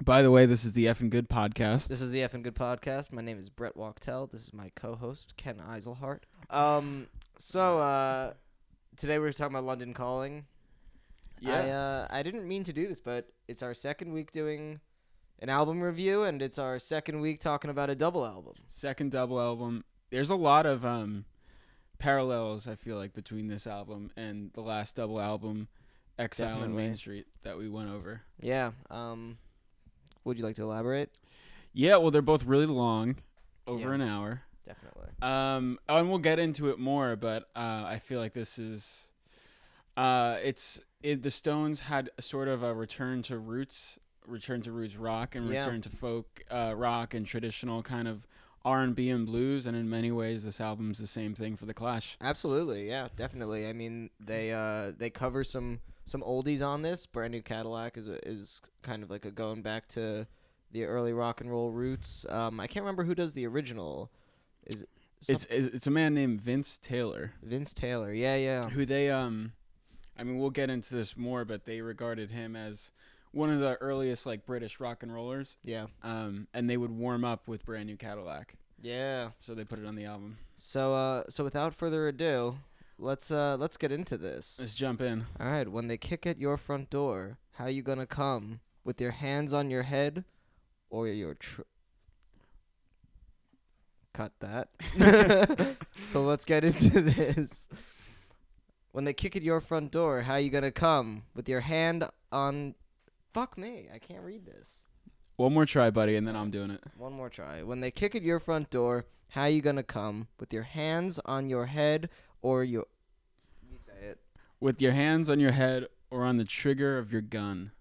By the way, this is the Effing Good podcast. This is the Effing Good Podcast. My name is Brett Wachtel. This is my co-host, Ken Eiselhart. Today we're talking about London Calling. Yeah. I didn't mean to do this, but it's our second week doing an album review, and it's our second week talking about a double album. Second double album. There's a lot of parallels, I feel like, between this album and the last double album, Exile on Definitely. Main Street, that we went over. Yeah. Would you like to elaborate? Yeah, well, they're both really long, over Yeah. an hour. Definitely. And we'll get into it more, but I feel like this is, the Stones had a sort of a return to roots rock and Yeah. return to folk rock and traditional kind of R&B and blues, and in many ways this album's the same thing for the Clash. Absolutely, yeah, definitely. I mean, they cover some oldies on this. Brand New Cadillac is kind of like a going back to the early rock and roll roots. I can't remember who does the original. Is it It's a man named Vince Taylor, Vince Taylor? Yeah. who they I mean, we'll get into this more, but they regarded him as one of the earliest like British rock and rollers. Yeah. And they would warm up with Brand New Cadillac, Yeah. so they put it on the album. So without further ado, let's get into this. Let's jump in. All right. When they kick at your front door, how you gonna come? With your hands on your head, or your cut that. So let's get into this. When they kick at your front door, how you gonna come? With your hand on... Fuck me, I can't read this. One more try, buddy, and then I'm doing it. One more try. When they kick at your front door, how you gonna come? With your hands on your head or your... You say it. With your hands on your head or on the trigger of your gun.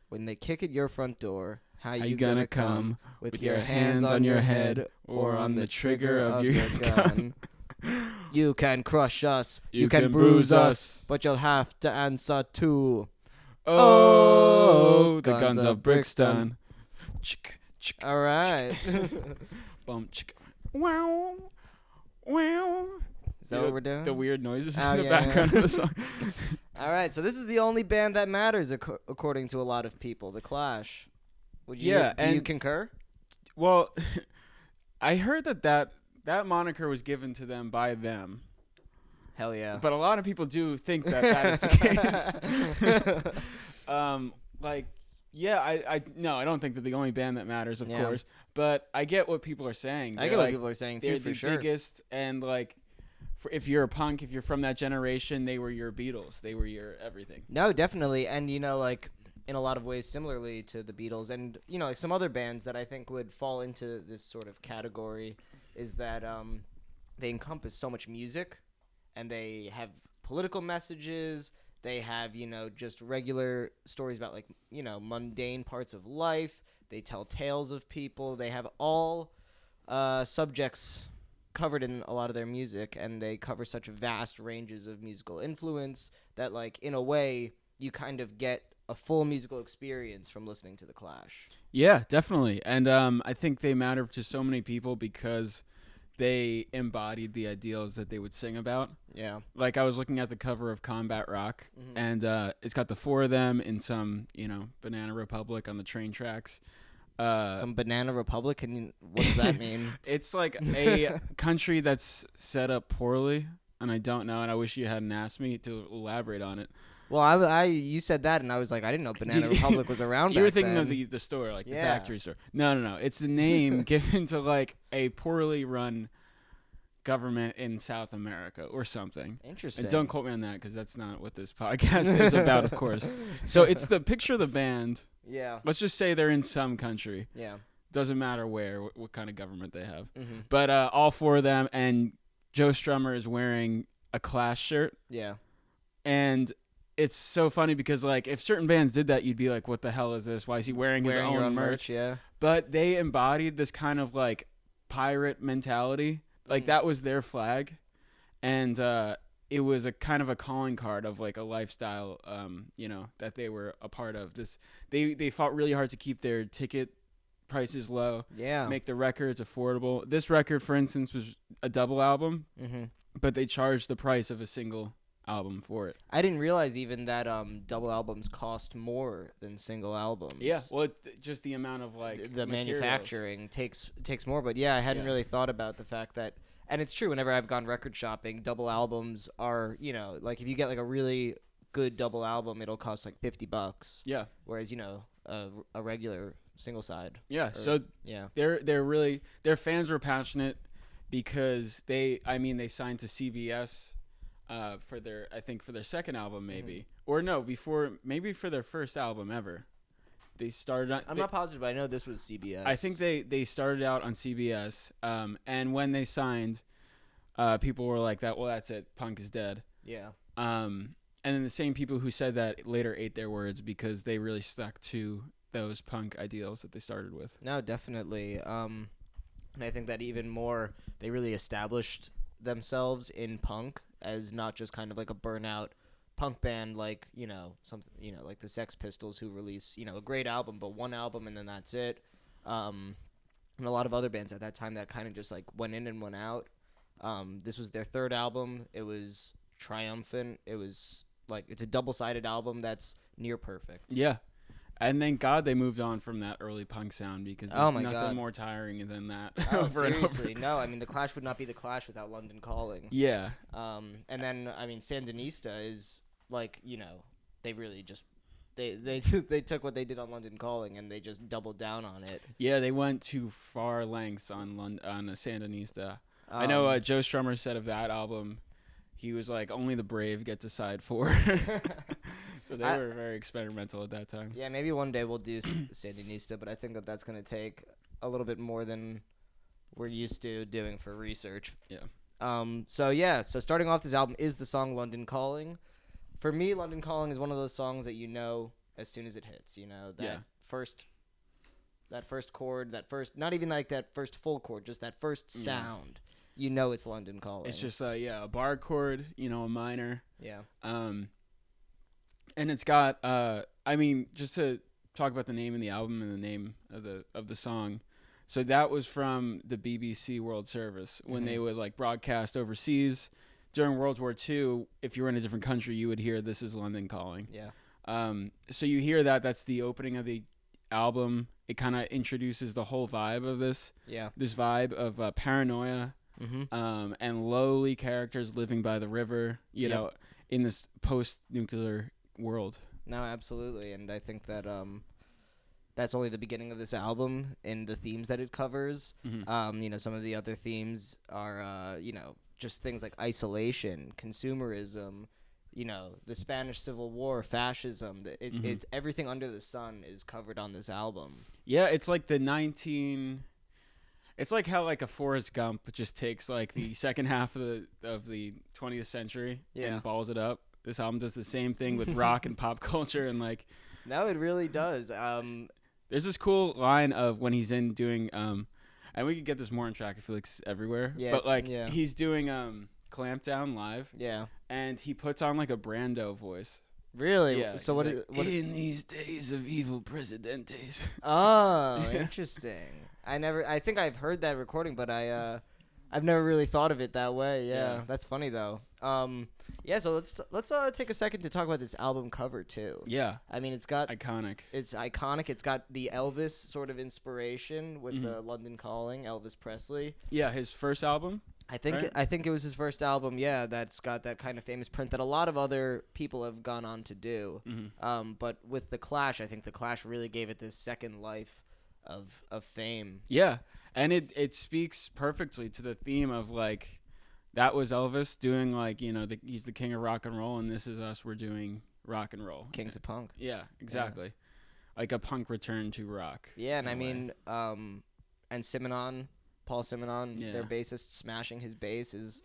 When they kick at your front door, how How you gonna come? With your hands on your head or on the trigger of your gun. You can crush us, you can bruise us, but you'll have to answer too. Oh, the guns of Brixton. Chick, chick, All right. bum, chick. Wow, wow. Is that what we're doing? The weird noises Oh, in the yeah. background of the song. All right. So this is the only band that matters, according to a lot of people. The Clash. Would you? Yeah, Do you and- concur? Well, I heard that moniker was given to them by them. Hell yeah. But a lot of people do think that is the case. I don't think they're the only band that matters, of Yeah. course. But I get what people are saying. I They're get what like, people are saying they're too, for the sure. biggest, and like, if you're a punk, if you're from that generation, they were your Beatles. They were your everything. No, definitely, and like in a lot of ways, similarly to the Beatles, and like some other bands that I think would fall into this sort of category, is that they encompass so much music, and they have political messages. They have just regular stories about like mundane parts of life. They tell tales of people. They have all subjects covered in a lot of their music, and they cover such vast ranges of musical influence that, like, in a way, you kind of get a full musical experience from listening to The Clash. Yeah, definitely. And I think they matter to so many people because they embodied the ideals that they would sing about. Yeah. Like, I was looking at the cover of Combat Rock, Mhm. and it's got the four of them in some, Banana Republic on the train tracks. Some Banana Republic, what does that mean? It's like a country that's set up poorly, and I don't know, and I wish you hadn't asked me to elaborate on it. Well, you said that, and I was like, I didn't know Banana Republic was around You were back thinking then. of the store, like the Yeah. factory store. No. It's the name given to like a poorly run government in South America or something. Interesting. And don't quote me on that because that's not what this podcast is about, of course. So it's the picture of the band. Yeah. Let's just say they're in some country. Yeah. Doesn't matter where, what kind of government they have. Mm-hmm. But all four of them, and Joe Strummer is wearing a Clash shirt. Yeah. And it's so funny because, like, if certain bands did that, you'd be like, what the hell is this? Why is he wearing his Wearing your own own merch? yeah. But they embodied this kind of, like, pirate mentality. Like, Mhm. that was their flag. And it was a kind of a calling card of, like, a lifestyle, that they were a part of. They fought really hard to keep their ticket prices low, Yeah. make the records affordable. This record, for instance, was a double album, Mm-hmm. but they charged the price of a single album for it. I didn't realize even that double albums cost more than single albums. Yeah, well, just the amount of like The materials. manufacturing takes more. But yeah, I hadn't Yeah. really thought about the fact that, and it's true. Whenever I've gone record shopping, double albums are, you know, like if you get like a really good double album, it'll cost like $50. Yeah, Whereas, you know, a regular single side. yeah. So Yeah. they're really, their fans were passionate because they signed to CBS for their, I think for their second album maybe, or no, before, maybe for their first album ever. They started on, I'm not positive, but I know this was CBS. I think they started out on CBS, and when they signed, people were like that. Well, that's it. Punk is dead. Yeah. And then the same people who said that later ate their words because they really stuck to those punk ideals that they started with. No, definitely. And I think that even more, they really established themselves in punk as not just kind of like a burnout punk band, like, you know, something, you know, like the Sex Pistols, who release, you know, a great album, but one album and then that's it. And a lot of other bands at that time that kind of just like went in and went out. This was their third album. It was triumphant. It was like, it's a double-sided album that's near perfect. Yeah. And thank God they moved on from that early punk sound because Oh there's my nothing God. more tiring than that. Oh, over and over. seriously. No, I mean, the Clash would not be the Clash without London Calling. Yeah. And then, I mean, Sandinista is like, you know, they really just they they took what they did on London Calling and they just doubled down on it. Yeah, they went to far lengths on a Sandinista. I know Joe Strummer said of that album, he was like, only the brave get to side 4. So they were very experimental at that time. Yeah, maybe one day we'll do Sandinista, but I think that that's going to take a little bit more than we're used to doing for research. Yeah. So starting off this album is the song London Calling. For me, London Calling is one of those songs that you know as soon as it hits, you know, that first chord, not even like that first full chord, just that first sound. You know it's London Calling. It's just a bar chord, you know, a minor. Yeah. And it's got I mean, just to talk about the name of the album and the name of the song. So that was from the BBC World Service when they would like broadcast overseas during World War II. If you were in a different country, you would hear "This is London Calling." Yeah. So you hear that. That's the opening of the album. It kind of introduces the whole vibe of this. Yeah. This vibe of paranoia. And lowly characters living by the river, you know, in this post-nuclear world. No, absolutely. And I think that that's only the beginning of this album and the themes that it covers. You know, some of the other themes are, you know, just things like isolation, consumerism, you know, the Spanish Civil War, fascism. It's everything under the sun is covered on this album. Yeah, it's like it's like how like a Forrest Gump just takes like the second half of the 20th century and balls it up. This album does the same thing with rock and pop culture and like. No, it really does. There's this cool line of when he's in doing and we could get this more on Track If Felix everywhere. Yeah, but like he's doing Clampdown live. Yeah. And he puts on like a Brando voice. Really? Yeah. So what in these days of evil presidentes. Oh, interesting. I think I've heard that recording, but I've never really thought of it that way. Yeah. That's funny though. So let's take a second to talk about this album cover too. Yeah. I mean, it's iconic. It's got the Elvis sort of inspiration with the London Calling, Elvis Presley. Yeah, his first album. I think it was his first album. Yeah, that's got that kind of famous print that a lot of other people have gone on to do. But with the Clash, I think the Clash really gave it this second life of fame. Yeah, and it speaks perfectly to the theme of like that was Elvis doing like, you know, he's the king of rock and roll, and this is us. We're doing rock and roll. Kings of punk. Yeah, exactly. Yeah. Like a punk return to rock. Yeah, and I mean, and Paul Simonon, their bassist, smashing his bass it's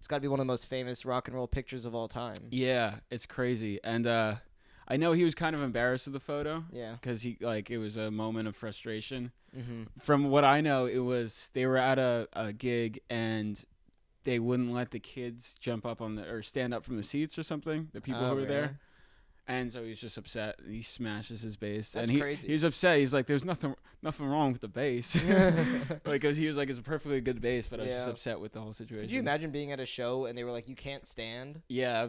got to be one of the most famous rock and roll pictures of all time. Yeah, it's crazy. And I know he was kind of embarrassed of the photo. Yeah. Because it was a moment of frustration. From what I know, they were at a gig and they wouldn't let the kids jump up or stand up from the seats or something, the people who were there. And so he's just upset. And he smashes his bass. That's and crazy. He's upset. He's like, "There's nothing wrong with the bass." Like, cause he was like, "It's a perfectly good bass," but I was just upset with the whole situation. Could you imagine being at a show and they were like, "You can't stand"? Yeah,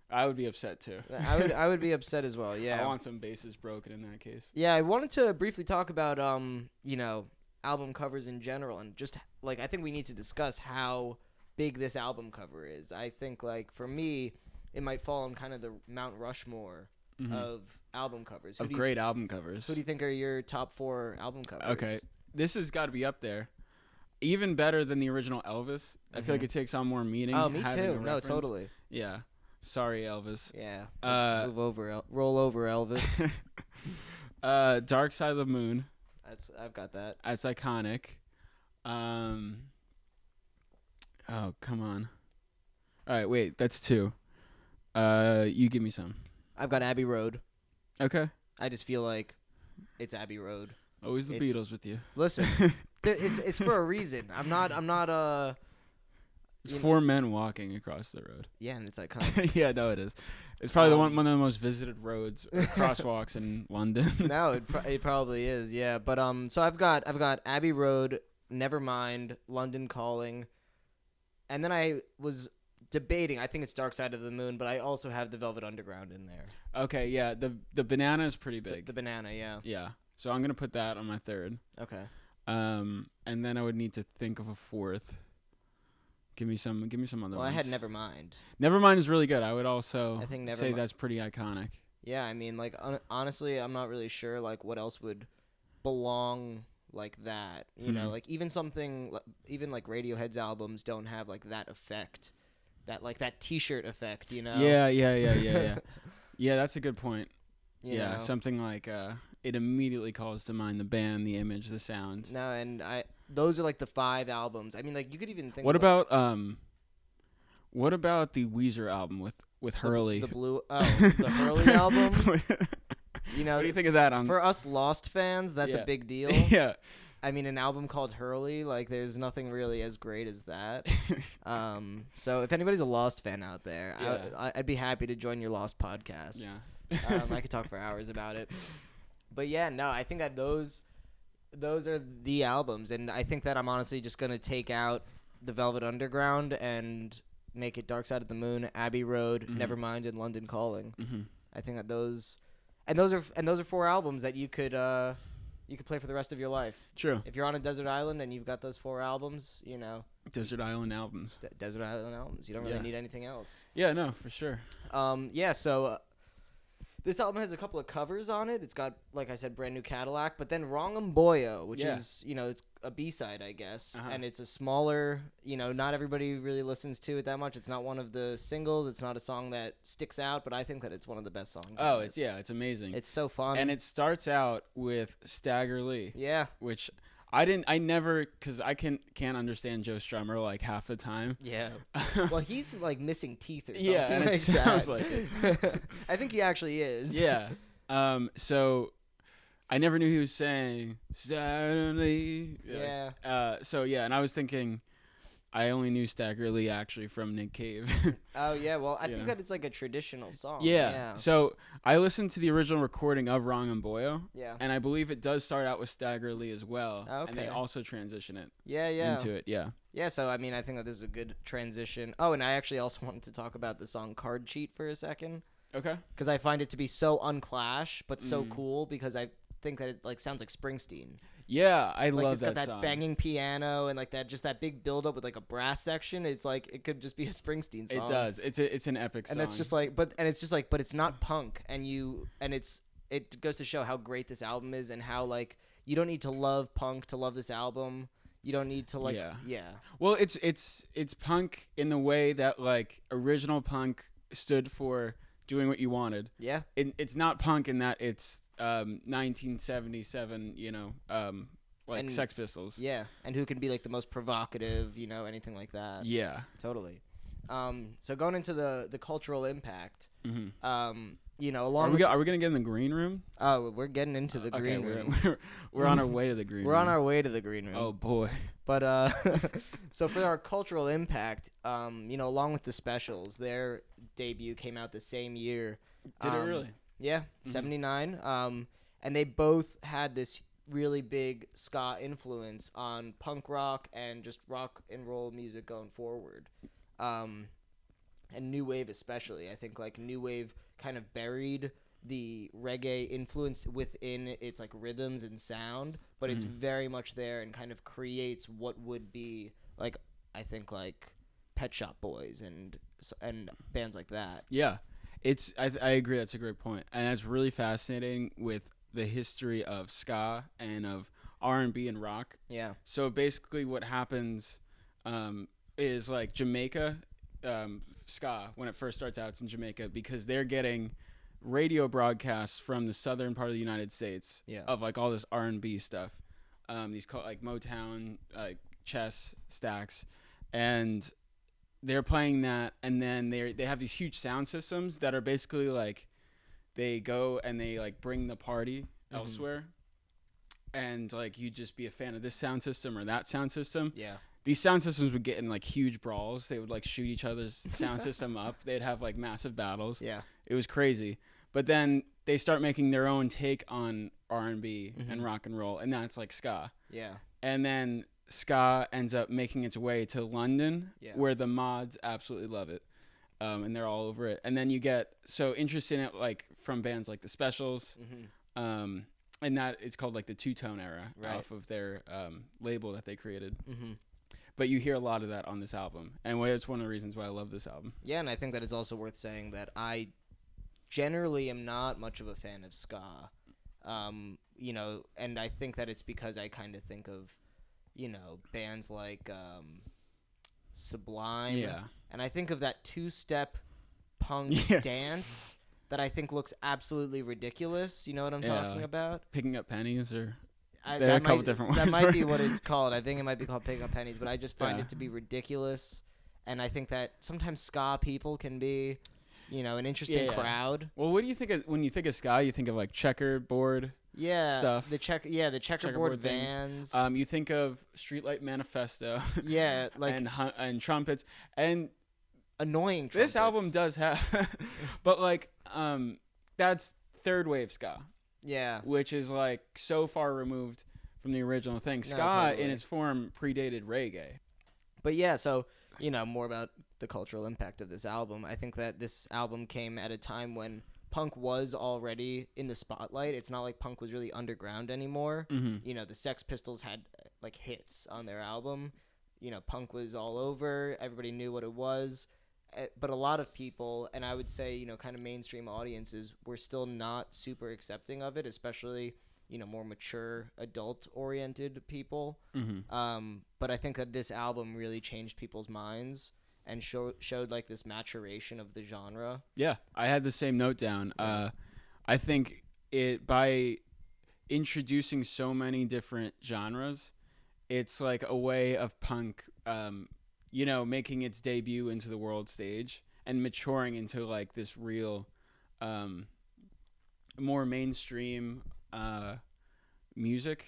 I would be upset too. I would be upset as well. Yeah. I want some basses broken in that case. Yeah, I wanted to briefly talk about album covers in general, and just like I think we need to discuss how big this album cover is. I think like for me, it might fall on kind of the Mount Rushmore of album covers. Of great album covers. Who do you think are your top 4 album covers? Okay, this has got to be up there. Even better than the original Elvis. I feel like it takes on more meaning. Oh, me having too. a No, reference. totally. Yeah. Sorry, Elvis. Yeah. Move over, roll over, Elvis. Dark Side of the Moon. I've got that. That's iconic. Oh, come on. All right, wait. That's 2. You give me some. I've got Abbey Road. Okay. I just feel like it's Abbey Road. Always the Beatles with you. Listen, it's for a reason. I'm not. It's 4 men walking across the road. Yeah, and it's iconic. Yeah, no, it is. It's probably one of the most visited roads or crosswalks in London. No, it probably is. Yeah, but so I've got Abbey Road, Nevermind, London Calling, and then I was debating. I think it's Dark Side of the Moon, but I also have the Velvet Underground in there. Okay, yeah, the banana is pretty big. The banana, yeah. Yeah, so I'm gonna put that on my 3rd. Okay. And then I would need to think of a 4th. Give me some other ones. Well, I had Nevermind. Nevermind is really good. I would also I think say that's pretty iconic. Yeah, I mean, like honestly, I'm not really sure like what else would belong like that. You know, like even like Radiohead's albums don't have like that effect, that T-shirt effect. You know? Yeah. Yeah, that's a good point. You know? Something like it immediately calls to mind the band, the image, the sound. No, and those are like the 5 albums. I mean, like you could even think. What about the Weezer album with Hurley? The Hurley album. You know, what do you think of that? For us Lost fans, that's a big deal. Yeah. I mean, an album called Hurley, like there's nothing really as great as that. So if anybody's a Lost fan out there, I'd be happy to join your Lost podcast. Yeah. I could talk for hours about it. But yeah, no, I think that those are the albums, and I think that I'm honestly just gonna take out the Velvet Underground and make it Dark Side of the Moon, Abbey Road, Nevermind, and London Calling. I think that those are 4 albums that you could play for the rest of your life. True. If you're on a desert island and you've got those 4 albums, you know. Desert Island albums. Desert Island albums. You don't really need anything else. Yeah, no, for sure. So this album has a couple of covers on it. It's got, like I said, Brand New Cadillac, but then Wrong'em Boyo, which is, it's a B-side, I guess. And it's a smaller, not everybody really listens to it that much. It's not one of the singles. It's not a song that sticks out, but I think that it's one of the best songs. Oh, it's amazing. It's so fun. And it starts out with Stagger Lee. Yeah. Which because I can't understand Joe Strummer like half the time. Yeah. Well, he's like missing teeth or something. Yeah, and it sounds like it. I think he actually is. Yeah. So I never knew he was saying Stagger Lee. Yeah. And I was thinking I only knew Stagger Lee actually from Nick Cave. Oh, yeah. Well, I think that it's like a traditional song. Yeah. So I listened to the original recording of Wrong'em Boyo. Yeah. And I believe it does start out with Stagger Lee as well. Okay. And they also transition it into it. Yeah. Yeah. So, I mean, I think that this is a good transition. Oh, and I actually also wanted to talk about the song Card Cheat for a second. Okay. Because I find it to be so unclash, but so cool because I think that it like sounds like Springsteen. Yeah, I love it's got that song. Banging piano and like that big build up with like a brass section. It's like it could just be a Springsteen song. It does. It's an epic song. And it's just like but it's not punk it goes to show how great this album is and how like you don't need to love punk to love this album. You don't need to like Well, it's punk in the way that like original punk stood for doing what you wanted. Yeah. It's not punk in that it's 1977, like Sex Pistols. Yeah, and who can be like the most provocative, anything like that. Yeah, totally. So going into the cultural impact, along. Are we gonna get in the green room? Oh, we're getting into the green room. We're on our way to the green room. We're on our way to the green room. Oh boy. But so for our cultural impact, along with the Specials, their debut came out the same year Did it really? Yeah, 79. And they both had this really big ska influence on punk rock and just rock and roll music going forward. And new wave especially. I think like new wave kind of buried the reggae influence within its like rhythms and sound, but it's very much there and kind of creates what would be like I think like Pet Shop Boys and bands like that. Yeah. I agree, that's a great point. And that's really fascinating with the history of ska and of R&B and rock. Yeah. So basically what happens is like Jamaica ska, when it first starts out, it's in Jamaica because they're getting radio broadcasts from the southern part of the United States of like all this R&B stuff, these like Motown, like chess stacks, and they're playing that, and then they have these huge sound systems that are basically like they go and they like bring the party elsewhere, and like you just be a fan of this sound system or that sound system. Yeah. These sound systems would get in like huge brawls. They would like shoot each other's sound system up. They'd have like massive battles. Yeah. It was crazy. But then they start making their own take on R&B and rock and roll, and that's like ska. Yeah. And then ska ends up making its way to London, where the mods absolutely love it, and they're all over it. And then you get so interested in it like from bands like the Specials, and that it's called like the two-tone era off of their label that they created. But you hear a lot of that on this album, and it's one of the reasons why I love this album. Yeah, and I think that it's also worth saying that I generally am not much of a fan of ska, you know, and I think that it's because I kind of think of, you know, bands like Sublime, and I think of that two-step punk dance that I think looks absolutely ridiculous. You know what I'm talking about? Picking up pennies, or there are a couple different words. That might be what it's called. I think it might be called picking up pennies, but I just find it to be ridiculous, and I think that sometimes ska people can be, you know, an interesting crowd. Well, what do you think of when you think of ska? You think of like checkerboard stuff. The checkerboard vans. You think of Streetlight Manifesto. Yeah, like and trumpets and annoying trumpets. This album does have, but like that's third wave ska. Yeah, which is like so far removed from the original thing. Ska totally. in its form predated reggae. But yeah, so you know more about the cultural impact of this album. I think that this album came at a time when punk was already in the spotlight. It's not like punk was really underground anymore. You know, the Sex Pistols had like hits on their album. You know, punk was all over. Everybody knew what it was. But a lot of people, and I would say, you know, kind of mainstream audiences, were still not super accepting of it, especially, you know, more mature, adult-oriented people. But I think that this album really changed people's minds and showed like this maturation of the genre. Yeah, I had the same note down. I think it by introducing so many different genres, it's like a way of punk, you know, making its debut into the world stage and maturing into like this real, more mainstream music.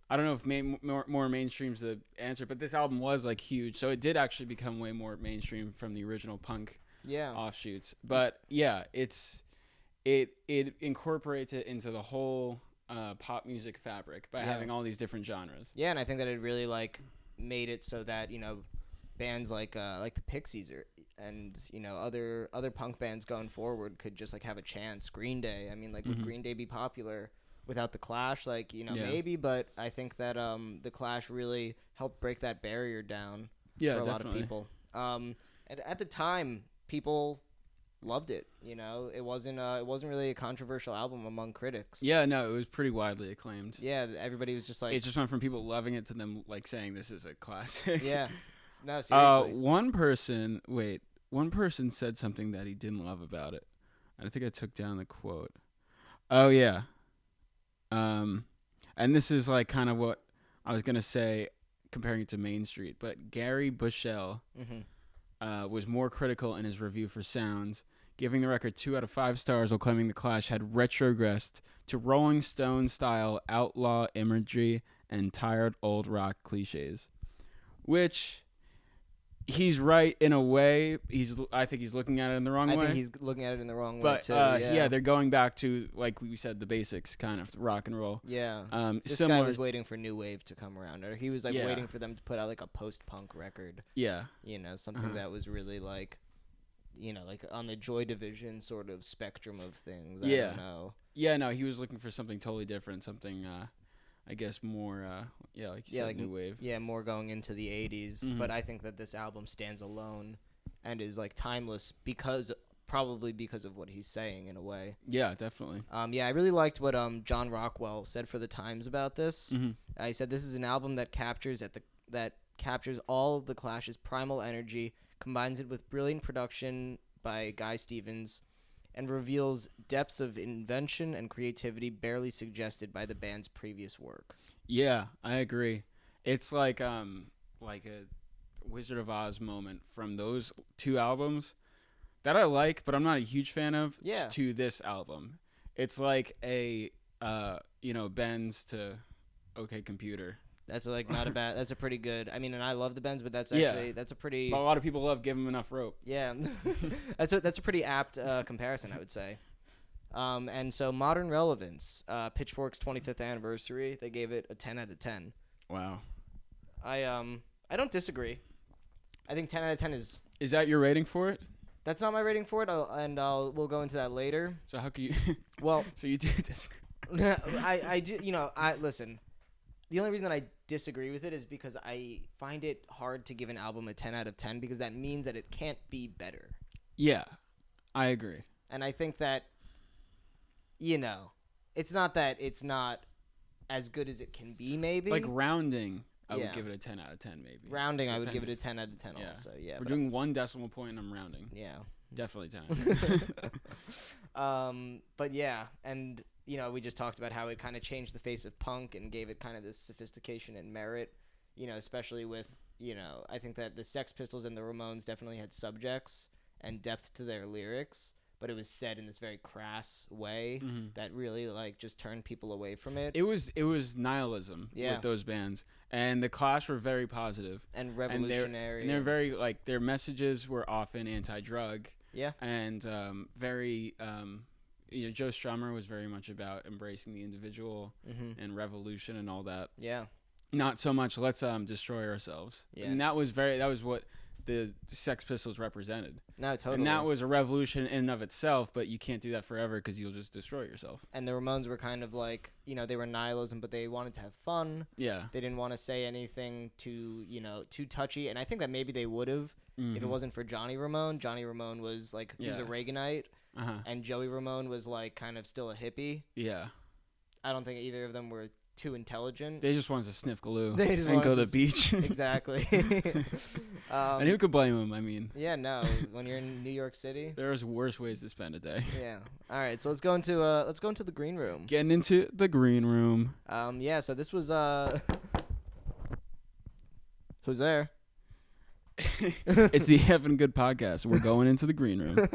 I don't know if more mainstream's the answer, but this album was like huge, so it did actually become way more mainstream from the original punk offshoots. But yeah, it incorporates it into the whole pop music fabric by having all these different genres. Yeah, and I think that it really like made it so that, you know, bands like the Pixies and you know other punk bands going forward could just like have a chance. Green Day, I mean, like would Green Day be popular without the Clash? Like, you know, maybe, but I think that the Clash really helped break that barrier down for a lot of people. And at the time, people loved it. You know, it wasn't really a controversial album among critics. Yeah, no, it was pretty widely acclaimed. Yeah, everybody was just like, it just went from people loving it to them like saying this is a classic. Yeah, no, seriously. One person said something that he didn't love about it. I think I took down the quote. Oh yeah. And this is like kind of what I was gonna say, comparing it to Main Street, but Gary Bushell was more critical in his review for Sounds, giving the record 2 out of 5 stars while claiming the Clash had retrogressed to Rolling Stone style outlaw imagery and tired old rock cliches. Which he's right in a way. I think he's looking at it in the wrong way. I think he's looking at it in the wrong way But too. Yeah, they're going back to, like we said, the basics, kind of rock and roll. yeah. This Similar. guy was waiting for new wave to come around, or he was like Yeah. waiting for them to put out like a post-punk record. Yeah. You know, something that was really like, you know, like on the Joy Division sort of spectrum of things. I Yeah. don't know. Yeah, no, he was looking for something totally different, something, I guess more, like you said, like new wave. Yeah, more going into the 80s. Mhm. But I think that this album stands alone and is like timeless probably because of what he's saying in a way. Yeah, definitely. Yeah, I really liked what John Rockwell said for the Times about this. Mm-hmm. He said this is an album that captures all of the Clash's primal energy, combines it with brilliant production by Guy Stevens, and reveals depths of invention and creativity barely suggested by the band's previous work. Yeah, I agree. It's like a Wizard of Oz moment from those two albums that I like, but I'm not a huge fan of. Yeah. To this album, it's like a Benz to OK Computer. That's like not a bad. That's a pretty good. I mean, and I love the Bends, but that's Yeah. actually that's a pretty. But a lot of people love Give 'Em Enough Rope. Yeah, that's a pretty apt comparison, I would say. And so Modern Relevance, Pitchfork's 25th anniversary, they gave it a 10 out of 10. Wow. I don't disagree. I think 10 out of 10 is. Is that your rating for it? That's not my rating for it, we'll go into that later. So how can you? Well, so you do disagree? I do. Listen. The only reason that I disagree with it is because I find it hard to give an album a 10 out of 10 because that means that it can't be better. Yeah, I agree. And I think that, it's not that it's not as good as it can be, maybe. Like rounding, I Yeah. would give it a 10 out of 10, maybe. Rounding, I would Depends give it a 10 out of 10 Yeah. also, yeah. If we're doing 1 decimal point and I'm rounding. Yeah. Definitely 10 out of 10. But yeah, and, we just talked about how it kind of changed the face of punk and gave it kind of this sophistication and merit, especially with, I think that the Sex Pistols and the Ramones definitely had subjects and depth to their lyrics, but it was said in this very crass way that really, like, just turned people away from it. It was nihilism with those bands. And the Clash were very positive. And revolutionary. And they're very, like, their messages were often anti-drug. Yeah. And very... Joe Strummer was very much about embracing the individual and revolution and all that. Yeah. Not so much let's destroy ourselves. Yeah. And that was what the Sex Pistols represented. No, totally. And that was a revolution in and of itself, but you can't do that forever because you'll just destroy yourself. And the Ramones were kind of like, they were nihilism, but they wanted to have fun. Yeah. They didn't want to say anything too touchy. And I think that maybe they would have if it wasn't for Johnny Ramone. Johnny Ramone was like, he was a Reaganite. And Joey Ramone was like kind of still a hippie. Yeah. I don't think either of them were too intelligent. They just wanted to sniff glue They just and go to wanted the beach. Exactly. And who could blame them? I mean, yeah, no. When you're in New York City, there's worse ways to spend a day. yeah. All right, so let's go into the green room. Getting into the green room. Yeah. So this was who's there? It's the Heaven Good podcast. We're going into the green room.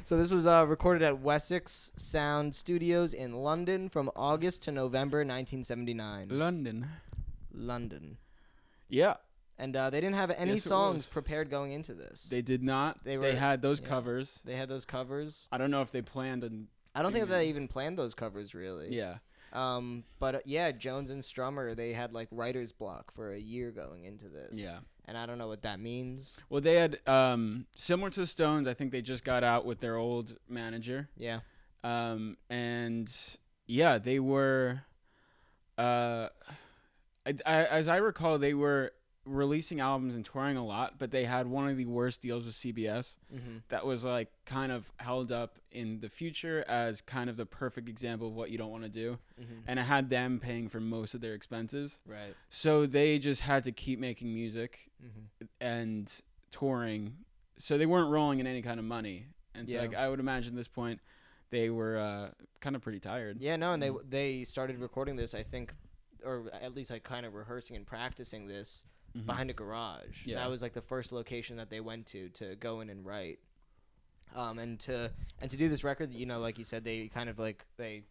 So this was recorded at Wessex Sound Studios in London from August to November 1979. London. Yeah. And they didn't have any Yes, it songs was. prepared going into this. They did not. They They had those covers. They had those covers. I don't know if they planned on. I don't think they even planned those covers, really. Yeah. But Jones and Strummer, they had like writer's block for a year going into this. Yeah. And I don't know what that means. Well, they had similar to the Stones. I think they just got out with their old manager. Yeah. And yeah, they were. As I recall, they were releasing albums and touring a lot, but they had one of the worst deals with CBS. That was like kind of held up in the future as kind of the perfect example of what you don't want to do. And it had them paying for most of their expenses. Right. So they just had to keep making music and touring. So they weren't rolling in any kind of money. And so like I would imagine at this point they were kind of pretty tired. Yeah, no, and they started recording this, I think, or at least like kind of rehearsing and practicing this behind a garage. Yeah. That was like the first location that they went to go in and write. And to do this record, like you said, they kind of like they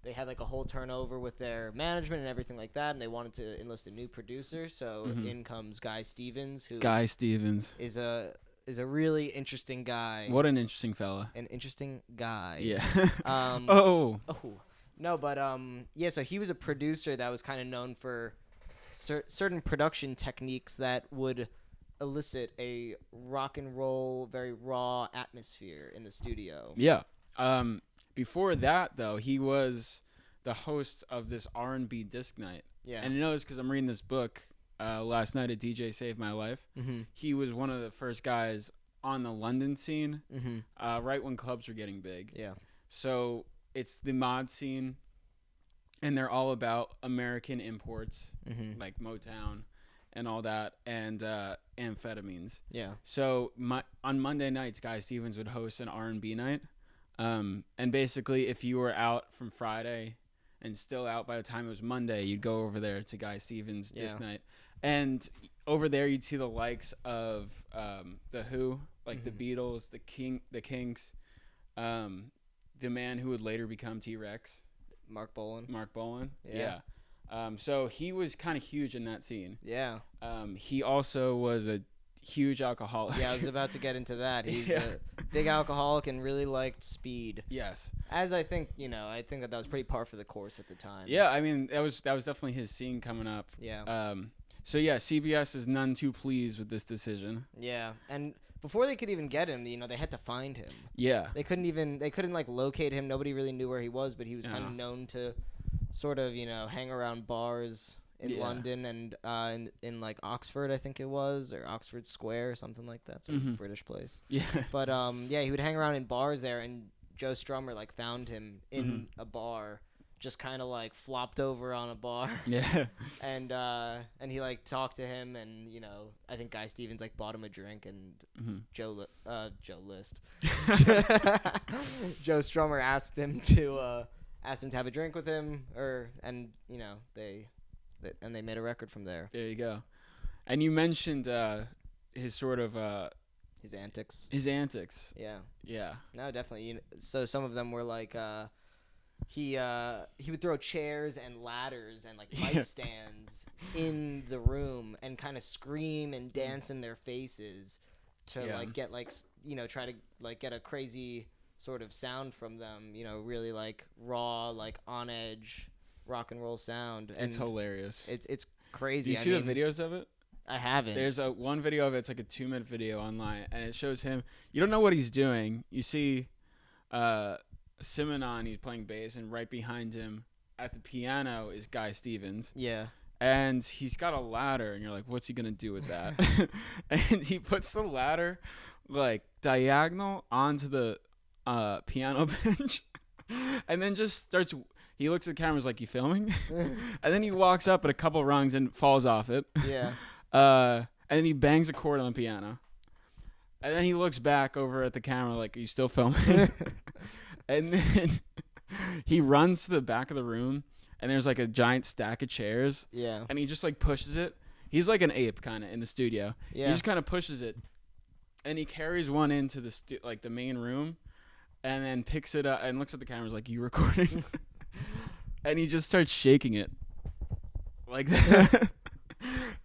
they had like a whole turnover with their management and everything like that, and they wanted to enlist a new producer. So in comes Guy Stevens, who Guy Stevens. is a really interesting guy. What an interesting fella. An interesting guy. Yeah. Oh no, but yeah. So he was a producer that was kind of known for certain production techniques that would elicit a rock and roll, very raw atmosphere in the studio. Yeah. Before that, though, he was the host of this R&B disc night. Yeah. And I know this because I'm reading this book last night, A DJ Saved My Life. Mm-hmm. He was one of the first guys on the London scene, Mm-hmm. right when clubs were getting big. Yeah. So it's the mod scene, and they're all about American imports, like Motown and all that, and amphetamines. Yeah. So on Monday nights, Guy Stevens would host an R&B night. And basically, if you were out from Friday and still out by the time it was Monday, you'd go over there to Guy Stevens' disc night. And over there, you'd see the likes of The Who, like the Beatles, the Kinks, the man who would later become T-Rex. Mark Bolan. Yeah. So he was kind of huge in that scene. Yeah. He also was a huge alcoholic. Yeah, I was about to get into that. He's a big alcoholic and really liked speed. Yes. As I think, I think that was pretty par for the course at the time. Yeah, I mean, that was definitely his scene coming up. Yeah. So yeah, CBS is none too pleased with this decision. Yeah, and before they could even get him, they had to find him. Yeah. They couldn't like locate him. Nobody really knew where he was, but he was kind of known to sort of, hang around bars in London and in like Oxford, I think it was, or Oxford Square or something like that. Some British place. Yeah. But he would hang around in bars there, and Joe Strummer like found him in a bar, just kind of like flopped over on a bar. Yeah. And he like talked to him, and I think Guy Stevens like bought him a drink, and Joe List, Joe Strummer asked him to have a drink with him, and they made a record from there. There you go. And you mentioned his sort of his antics. Yeah. Yeah. No, definitely. So some of them were like he would throw chairs and ladders and like mic stands in the room and kind of scream and dance in their faces to like get like try to like get a crazy sort of sound from them. Really like raw, like on edge rock and roll sound. And it's hilarious. It's crazy. Do you see the videos of it? I haven't. There's one video of it. It's like a 2-minute video online, and it shows him. You don't know what he's doing. You see Simonon, he's playing bass, and right behind him at the piano is Guy Stevens. Yeah. And he's got a ladder, and you're like, what's he going to do with that? And he puts the ladder like diagonal onto the piano bench, and then just starts. He looks at the cameras like, you filming? And then he walks up at a couple rungs and falls off it. Yeah. And then he bangs a chord on the piano. And then he looks back over at the camera like, are you still filming? And then he runs to the back of the room, and there's like a giant stack of chairs. Yeah. And he just like pushes it. He's like an ape kind of in the studio. Yeah. He just kind of pushes it, and he carries one into the the main room, and then picks it up and looks at the cameras like, you recording? And he just starts shaking it like that.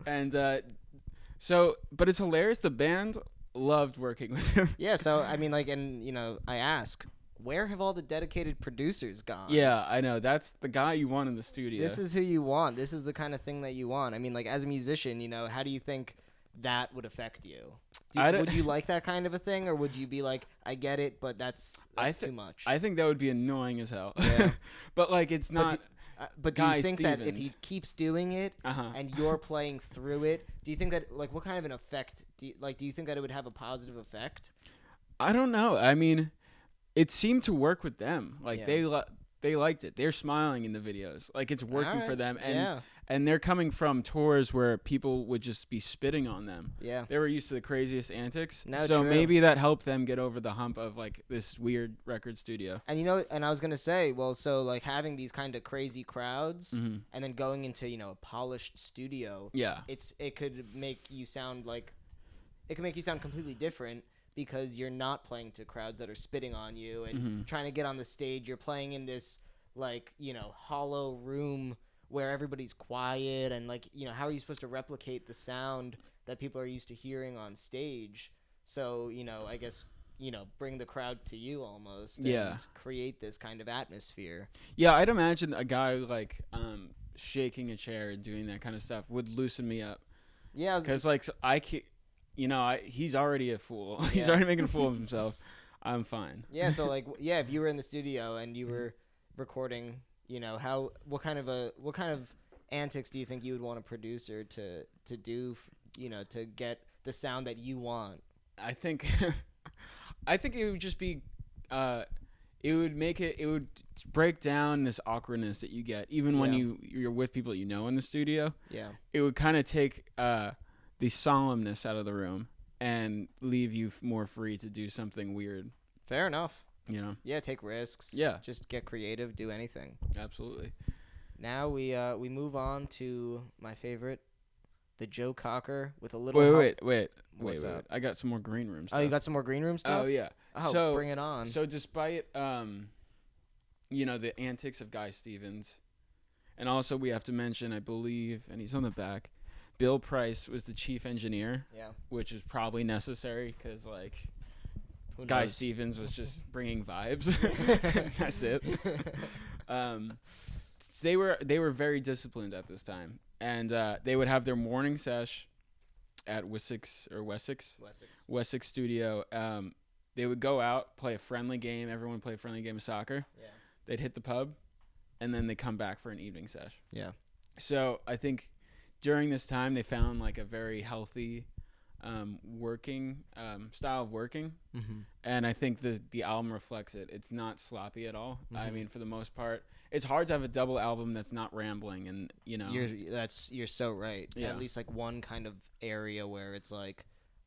And but it's hilarious. The band loved working with him. Yeah, so I mean, like, and I ask, where have all the dedicated producers gone? Yeah, I know. That's the guy you want in the studio. This is who you want. This is the kind of thing that you want. I mean, like, as a musician, how do you think that would affect you? Would you like that kind of a thing, or would you be like, I get it, but that's too much? I think that would be annoying as hell. Yeah. But like, it's not. But do you think that if he keeps doing it and you're playing through it, do you think that like what kind of an effect? Do you think that it would have a positive effect? I don't know. I mean, it seemed to work with them. Like they liked it. They're smiling in the videos. Like it's working for them, and they're coming from tours where people would just be spitting on them. Yeah, they were used to the craziest antics. No, so true. Maybe that helped them get over the hump of like this weird record studio. And and I was gonna say, well, so like having these kind of crazy crowds and then going into a polished studio. Yeah, it could make you sound completely different. Because you're not playing to crowds that are spitting on you and trying to get on the stage. You're playing in this like, hollow room where everybody's quiet, and like, how are you supposed to replicate the sound that people are used to hearing on stage? So, I guess, bring the crowd to you almost, Yeah. and create this kind of atmosphere. Yeah, I'd imagine a guy like shaking a chair and doing that kind of stuff would loosen me up. Yeah, Because like I can't, he's already a fool. He's Yeah. already making a fool of himself. I'm fine. yeah. So like, yeah, if you were in the studio and you were recording, what kind of antics do you think you would want a producer to do, to get the sound that you want? I think, I think it would just be, it would break down this awkwardness that you get even when Yeah. you're with people in the studio. Yeah. It would kind of take the solemnness out of the room and leave you more free to do something weird. Fair enough. Yeah, Take risks. Yeah. Just get creative. Do anything. absolutely. Now we move on to my favorite, the Joe Cocker with a little. Wait. What's up? I got some more green room stuff. Oh, you got some more green room stuff? Oh yeah. Oh, So bring it on. So despite the antics of Guy Stevens, and also we have to mention, I believe, and he's on the back, Bill Price was the chief engineer, Yeah. which is probably necessary because like Who Guy knows? Stevens was just bringing vibes. That's it. They were very disciplined at this time, and they would have their morning sesh at Wessex Studio. They would go out, play a friendly game. Everyone would play a friendly game of soccer. Yeah. They'd hit the pub, and then they come back for an evening sesh. Yeah. So I think during this time they found like a very healthy working style of working, Mm-hmm. and I think the album reflects it. It's not sloppy at all. I Mhm. mean, for the most part, it's hard to have a double album that's not rambling, and You're so right. Yeah. At least like one kind of area where it's like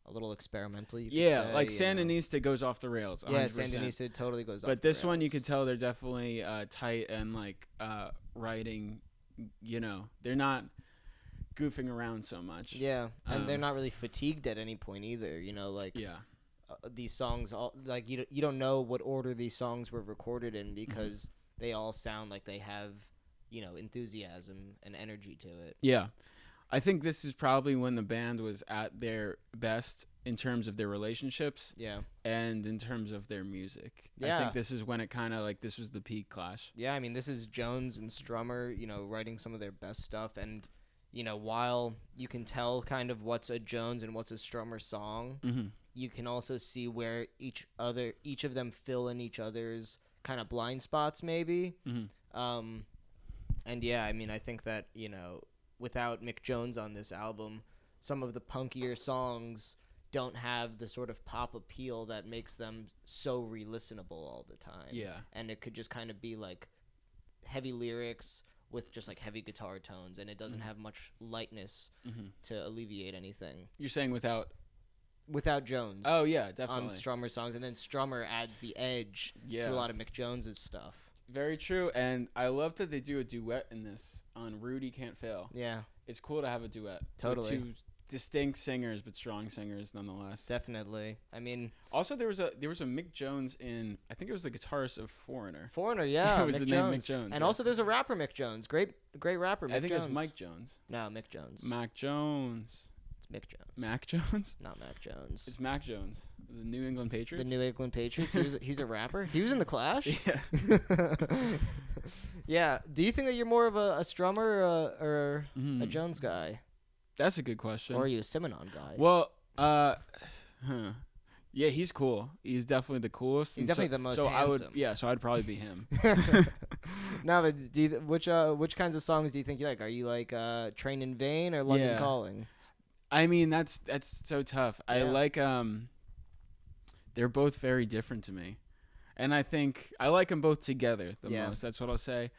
a little experimental. You could yeah, say, like Sandinista goes off the rails. 100%. Yeah, Sandinista totally goes off. But the this one, you rails. could tell they're definitely tight and like writing. They're not goofing around so much. Yeah, and they're Um, not really fatigued at any point either. Like Yeah. these songs, all like you don't know what order these songs were recorded in because they all sound like they have enthusiasm and energy to it. Yeah. I think this is probably when the band was at their best in terms of their relationships Yeah. and in terms of their music. I Yeah. think this is when it kind of like this was the peak Clash. Yeah, I mean, this is Jones and Strummer, writing some of their best stuff. And, while you can tell kind of what's a Jones and what's a Strummer song, Mm-hmm. you can also see where each of them fill in each other's kind of blind spots, maybe. Mm-hmm. And yeah, I mean, I think that, without Mick Jones on this album, some of the punkier songs don't have the sort of pop appeal that makes them so re-listenable all the time. Yeah. And it could just kind of be like heavy lyrics with just like heavy guitar tones, and it doesn't have much lightness Mm-hmm. to alleviate anything. You're saying without? Without Jones Oh yeah, on definitely. Strummer songs, and then Strummer adds the edge Yeah. to a lot of Mick Jones's stuff. Very true, and I love that they do a duet in this on "Rudy Can't Fail." Yeah, It's cool to have a duet. with Totally. two distinct singers, but strong singers nonetheless. definitely. I mean, Also, there was a Mick Jones in. I think it was the guitarist of Foreigner. Foreigner, yeah, It was Mick the Jones. name Mick Jones, And yeah. also there's a rapper, Mick Jones. Great rapper, Mick I think Jones. it's Mike Jones. No, Mick Jones. Mac Jones. It's Mick Jones. Mac Jones. Not Mac Jones. It's Mac Jones, the New England The Patriots. New England Patriots. He's a rapper. He was in the Clash. Yeah. Yeah. Do you think that you're more of a Strummer or a Mhm. Jones guy, That's a good question. or are you a Simonon guy? Well, yeah, he's cool. He's definitely the coolest. He's and definitely the most so handsome. So I'd probably be him. No, but which kinds of songs do you think you like? Are you like Train in Vain or London Yeah. Calling? I mean, that's so tough. I Yeah. like they're both very different to me, and I think I like them both together the Yeah. most. That's what I'll say.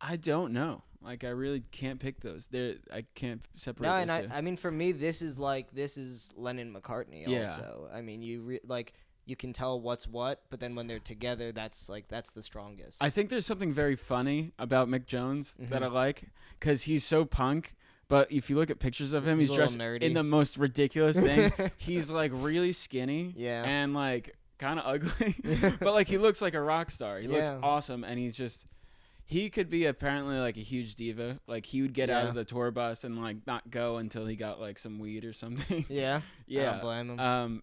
I don't know. Like I really can't pick those. I can't separate No, those and two. I mean for me this is Lennon McCartney Yeah. also. I mean you can tell what's what, but then when they're together that's the strongest. I think there's something very funny about Mick Jones that Mhm. I like because he's so punk. But if you look at pictures of him, He's he's a little dressed nerdy. in the most ridiculous thing. He's like really skinny, Yeah. and like kind of ugly, but like he looks like a rock star. He looks Yeah. awesome, and he could be apparently like a huge diva. Like he would get out Yeah. of the tour bus and like not go until he got like some weed or something. Yeah. I Yeah. don't blame him.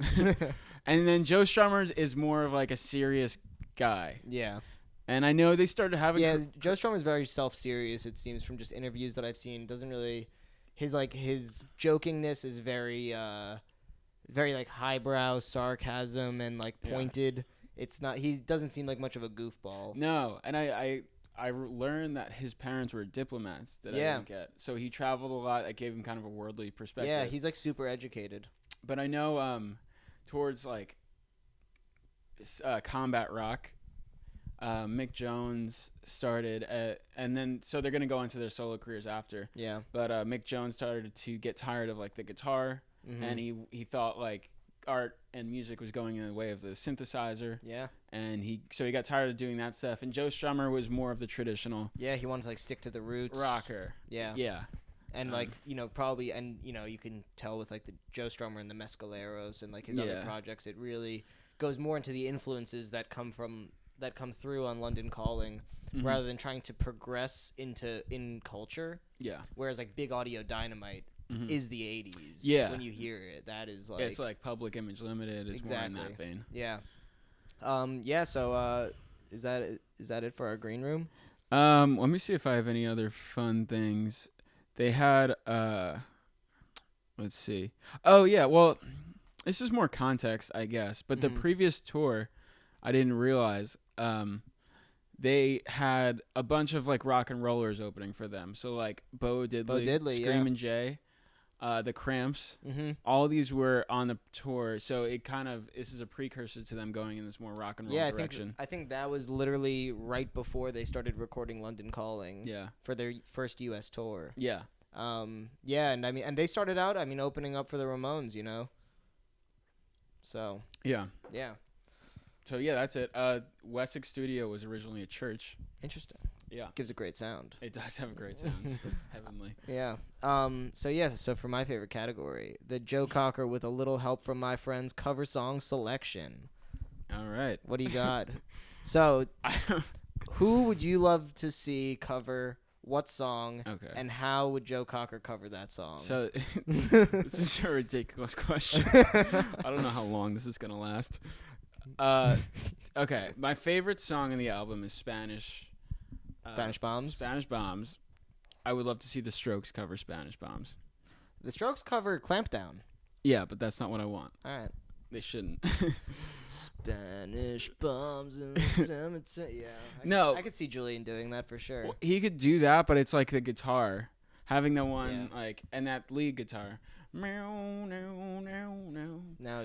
And then Joe Strummer is more of like a serious guy. Yeah. And I know they started having Yeah, Joe Strummer's very self-serious, it seems, from just interviews that I've seen. Doesn't really his jokingness is very very like highbrow sarcasm and like pointed. It's not he doesn't seem like much of a goofball. No, and I learned that his parents were diplomats that I didn't get. So he traveled a lot. That gave him kind of a worldly perspective. Yeah, he's like super educated. But I know towards like combat rock, Mick Jones started, and then so they're gonna go into their solo careers after. Yeah. But Mick Jones started to get tired of like the guitar, and he thought like art and music was going in the way of the synthesizer. Yeah. And he got tired of doing that stuff. And Joe Strummer was more of the traditional. Yeah, he wanted to like stick to the roots. Rocker. Yeah. Yeah. And like, you know, probably, and you know, you can tell with like the Joe Strummer and the Mescaleros and like his other projects, it really goes more into the influences that come through on London Calling, rather than trying to progress in culture. Yeah. Whereas like Big Audio Dynamite is the 80s. Yeah. When you hear it, that is like it's like Public Image Limited is more in that vein. Yeah. Yeah. So is that it for our green room? Let me see if I have any other fun things. They had let's see. Oh yeah, well, this is more context, I guess. But the previous tour, I didn't realize. They had a bunch of like rock and rollers opening for them. So like Bo Diddley, Screamin' Jay, the Cramps, all these were on the tour. So this is a precursor to them going in this more rock and roll direction. I think that was literally right before they started recording London Calling. Yeah. For their first U.S. tour. Yeah. Yeah, and I mean, and they started out, opening up for the Ramones, you know. So. Yeah. Yeah. So yeah, that's it. Wessex Studio was originally a church. Interesting. Yeah. Gives a great sound. It does have a great sound. Heavenly. Yeah. So for my favorite category, the Joe Cocker with a little help from my friends cover song selection. All right. What do you got? So, who would you love to see cover what song? Okay. And how would Joe Cocker cover that song? So, this is a ridiculous question. I don't know how long this is going to last. Okay. My favorite song on the album is Spanish Bombs? Spanish Bombs. I would love to see the Strokes cover Spanish Bombs. The Strokes cover Clampdown. Yeah, but that's not what I want. All right. They shouldn't. Spanish bombs in the cemetery. Yeah. I could see Julian doing that for sure. Well, he could do that, but it's like the guitar. Having the one, and that lead guitar. No,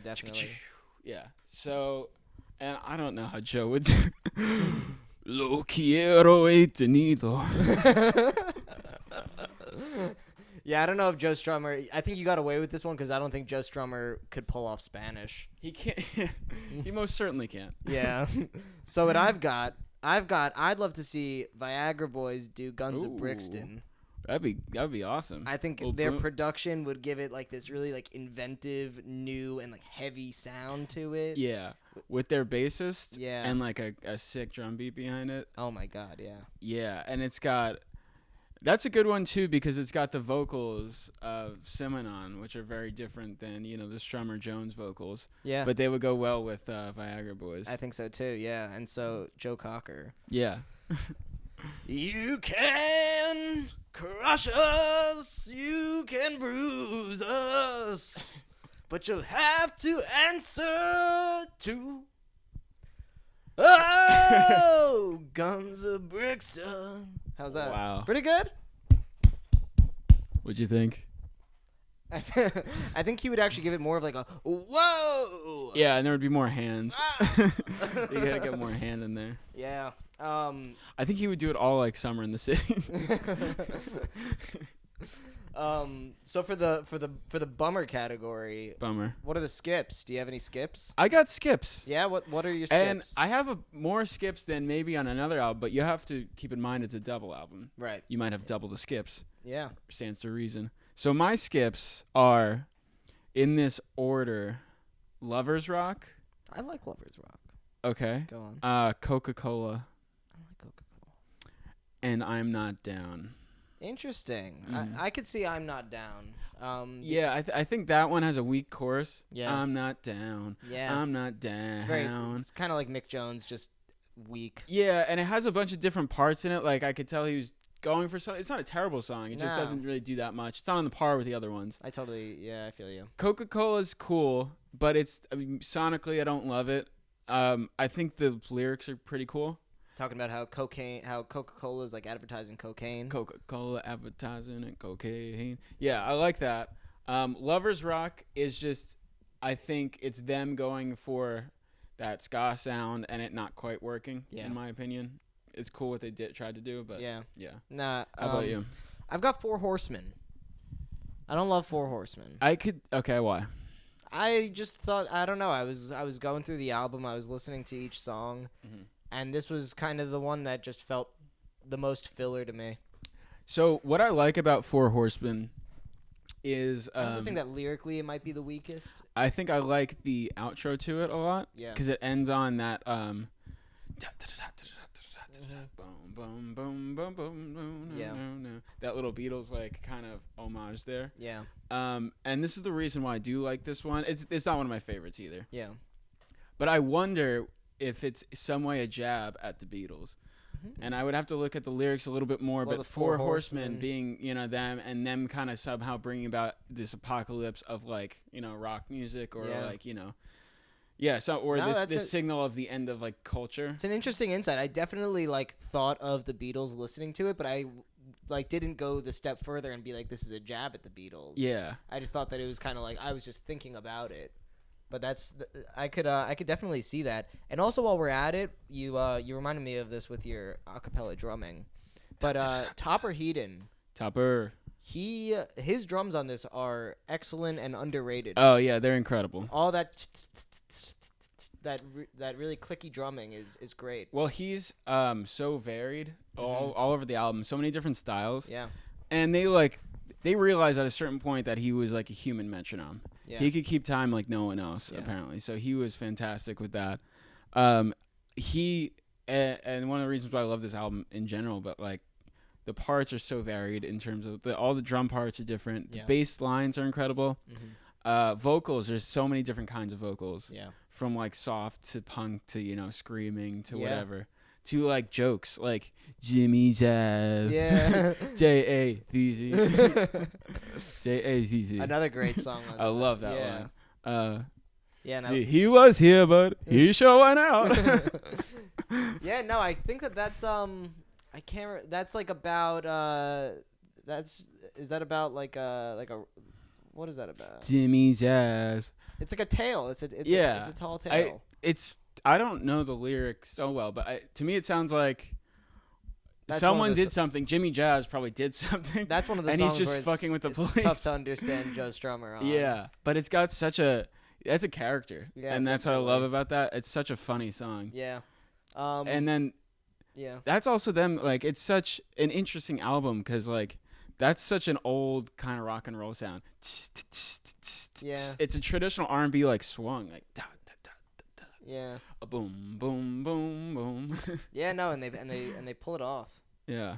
definitely. Yeah. So, and I don't know how Joe would do. Lo quiero he tenido. Yeah, I don't know if Joe Strummer. I think you got away with this one because I don't think Joe Strummer could pull off Spanish. He can't. He most certainly can't. Yeah. So what I'd love to see Viagra Boys do Guns of Brixton. That'd be awesome. I think their production would give it like this really like inventive, new, and like heavy sound to it. Yeah, with their bassist. Yeah. And like a sick drum beat behind it. Oh my god, yeah. Yeah, and that's a good one too because it's got the vocals of Simonon, which are very different than the Strummer Jones vocals. Yeah. But they would go well with Viagra Boys. I think so too. Yeah, and so Joe Cocker. Yeah. You can crush us, you can bruise us, but you'll have to answer to Guns of Brixton. How's that? Wow. Pretty good? What'd you think? I think he would actually give it more of like a whoa. Yeah, and there would be more hands. You gotta get more hand in there. Yeah. I think he would do it all like Summer in the City. So for the bummer category, what are the skips? Do you have any skips? I got skips. Yeah, what are your skips? And I have more skips than maybe on another album, but you have to keep in mind it's a double album. Right. You might have double the skips. Yeah. Stands to reason. So my skips are in this order: Lovers Rock, I like Lovers Rock. Okay. Go on. Coca-Cola. I like Coca-Cola. And I'm Not Down. Interesting. Mhm. I could see I'm Not Down. Yeah, I think that one has a weak chorus. Yeah. I'm not down. Yeah. I'm not down. It's kind of like Mick Jones, just weak. Yeah, and it has a bunch of different parts in it. Like I could tell he was going for something. It's not a terrible song. It just No. doesn't really do that much. It's not on the par with the other ones. I feel you. Coca-Cola's cool, but sonically I don't love it. I think the lyrics are pretty cool. Talking about how Coca-Cola is like advertising cocaine. Coca-Cola advertising and cocaine. Yeah, I like that. Lovers Rock is just, I think it's them going for that ska sound and it not quite working, in my opinion. It's cool what they tried to do, but yeah. Nah. How about you? I've got Four Horsemen. I don't love Four Horsemen. Okay, why? I just thought, I don't know. I was going through the album. I was listening to each song, and this was kind of the one that just felt the most filler to me. So what I like about Four Horsemen is I also think that lyrically it might be the weakest. I think I like the outro to it a lot. Yeah. Because it ends on that boom boom boom boom boom. Yeah. That little Beatles like kind of homage there. Yeah. And this is the reason why I do like this one. It's not one of my favorites either. Yeah. But I wonder if it's some way a jab at the Beatles. And I would have to look at the lyrics a little bit more, Well, but the Four Four Horsemen Horsemen. being, them, and them kind of somehow bringing about this apocalypse of, like, rock music or, Yeah. like, yeah, so, or No, that's this signal of the end of, like, culture. It's an interesting insight. I definitely thought of the Beatles listening to it, but I didn't go the step further and be like, this is a jab at the Beatles. Yeah. I just thought that it was kind of like I was just thinking about it. But I could definitely see that. And also while we're at it, you reminded me of this with your acapella drumming. But Topper Headon, his drums on this are excellent and underrated. Oh yeah, they're incredible. All that that really clicky drumming is great. Well, he's so varied all over the album, so many different styles. Yeah. And they realized at a certain point that he was like a human metronome. Yeah. He could keep time like no one else, apparently. So he was fantastic with that. And one of the reasons why I love this album in general, but like the parts are so varied in terms of all the drum parts are different. Yeah. The bass lines are incredible. Vocals, there's so many different kinds of vocals. Yeah. From like soft to punk to screaming to whatever. To like jokes like Jimmy Jazz. Yeah. J-A-Z-Z. J-A-Z-Z. Another great song. I love that line. Yeah, no. See, he was here, but he's showing out. Yeah, no, I think that's I can't. That's like about is that about like a what is that about? Jimmy Jazz. It's like a tale. It's a tall tale. I don't know the lyrics so well, but to me it sounds like That's someone did something. Jimmy Jazz probably did something. That's one of the and songs he's just where fucking with the it's police. tough to understand Joe Strummer on. Yeah, but it's got that's a character. Yeah, and that's what I definitely. love about that. It's such a funny song. Yeah. And then yeah. that's also them, like, it's such an interesting album because, like, that's such an old kind of rock and roll sound. Yeah. It's a traditional R&B, like, swung, like, da, da, da, da, da. Yeah. A boom, boom, boom, boom. Yeah, no, and they pull it off. Yeah.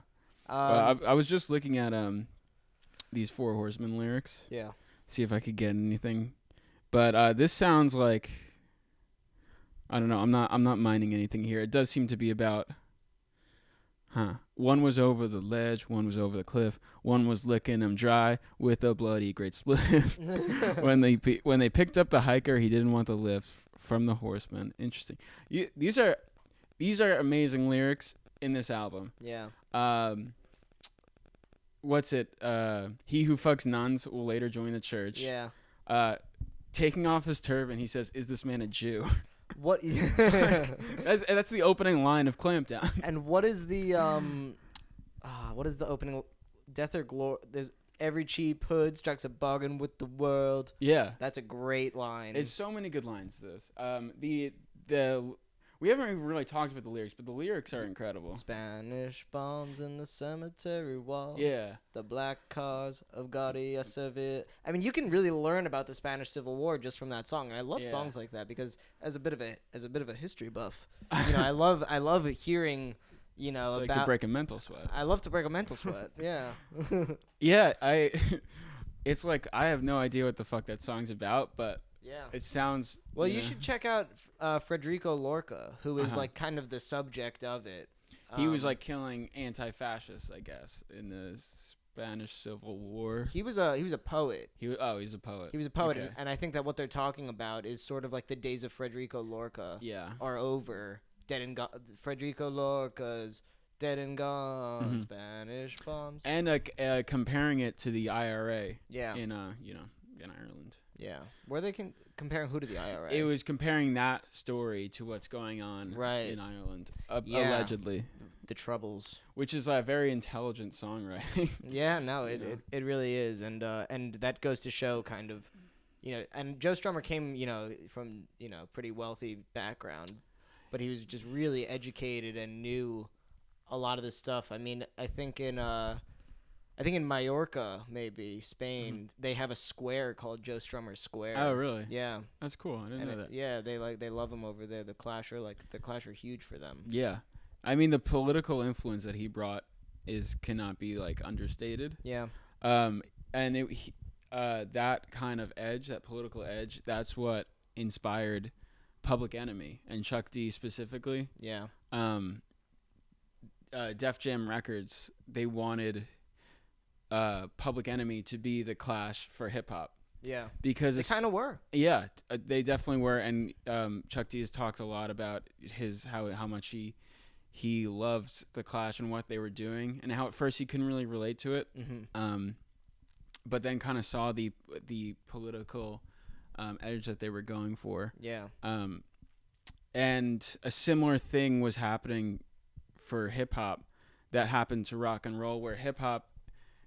Well, I was just looking at these Four Horsemen lyrics. Yeah. See if I could get anything. But this sounds like, I don't know. I'm not minding anything here. It does seem to be about, one was over the ledge, one was over the cliff, one was licking him dry with a bloody great spliff. when they picked up the hiker, he didn't want the lift from the horseman. Interesting. These are amazing lyrics in this album. Yeah. What's it? He who fucks nuns will later join the church. Yeah. Taking off his turban, he says, "Is this man a Jew?" What? That's the opening line of Clampdown. And what is the opening? Death or glory? There's every cheap hood strikes a bargain with the world. Yeah, That's a great line. it's so many good lines. This the We haven't even really talked about the lyrics, but the lyrics are incredible. Spanish bombs in the cemetery walls. Yeah. The black cause of Guardia Civil. I mean, you can really learn about the Spanish Civil War just from that song, and I love Yeah. songs like that because as a bit of a history buff, I love hearing, Like about to break a mental sweat. I love to break a mental sweat. Yeah. Yeah, it's like I have no idea what the fuck that song's about, but Yeah. it sounds. Well, you should check out Federico Lorca, who is like kind of the subject of it. He was like killing anti-fascists, I guess, in the Spanish Civil War. he was a poet. He's a poet. He was a poet, Okay. and I think that what they're talking about is sort of like the days of Federico Lorca Yeah. are over. Dead and gone. Federico Lorca's dead and gone. Mhm. Spanish bombs. And comparing it to the IRA Yeah. in in Ireland. Yeah. Were they comparing who to the IRA? It was comparing that story to what's going on Right. in Ireland, Yeah. allegedly, the Troubles. which is a very intelligent songwriting. Yeah, no, You know? it really is, and that goes to show kind of, and Joe Strummer came, from pretty wealthy background, but he was just really educated and knew a lot of this stuff. I mean, I think in Mallorca, maybe Spain, they have a square called Joe Strummer Square. Oh, really? Yeah, That's cool. I didn't know that. yeah, they love him over there. The Clash are huge for them. Yeah. I mean, the political influence that he brought cannot be like understated. Yeah, And that kind of edge, that political edge, that's what inspired Public Enemy and Chuck D specifically. yeah, Def Jam Records, they wanted Public Enemy to be the Clash for hip hop yeah. because They kind of were. yeah, they definitely were. And Chuck D has talked a lot about how much he loved the Clash and what they were doing, and how at first he couldn't really relate to it. Mm-hmm. But then kind of saw the political edge that they were going for. Yeah, And a similar thing was happening for hip hop that happened to rock and roll, where hip hop,